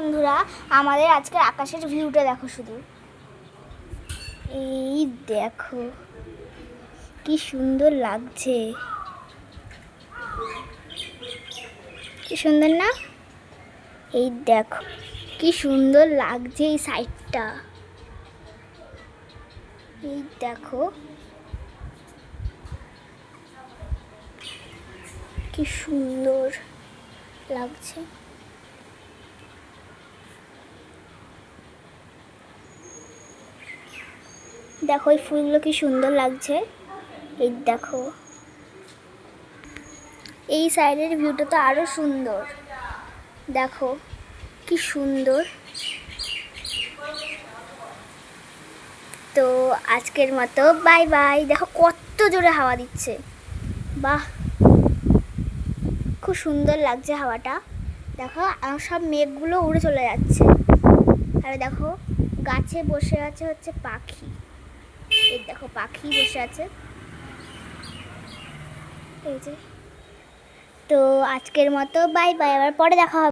বন্ধুরা, আমাদের আজকের আকাশের ভিউটা দেখো শুধু। এই দেখো কি সুন্দর লাগছে, কি সুন্দর না? এই দেখো কি সুন্দর লাগছে এই সাইডটা। এই দেখো কি সুন্দর লাগছে। দেখো এই ফুলগুলো কি সুন্দর লাগছে। এই দেখো এই সাইডের ভিউটা তো আরো সুন্দর, দেখো কি সুন্দর। তো আজকের মতো বাই বাই। দেখো কত জোরে হাওয়া দিচ্ছে, বাহ খুব সুন্দর লাগছে হাওয়াটা। দেখো সব মেঘগুলো উড়ে চলে যাচ্ছে, আর দেখো গাছে বসে আছে হচ্ছে পাখি। এই দেখো পাখি বসে আছে, এই যে। তো আজকের মতো বাই বাই, আবার পরে দেখা হবে।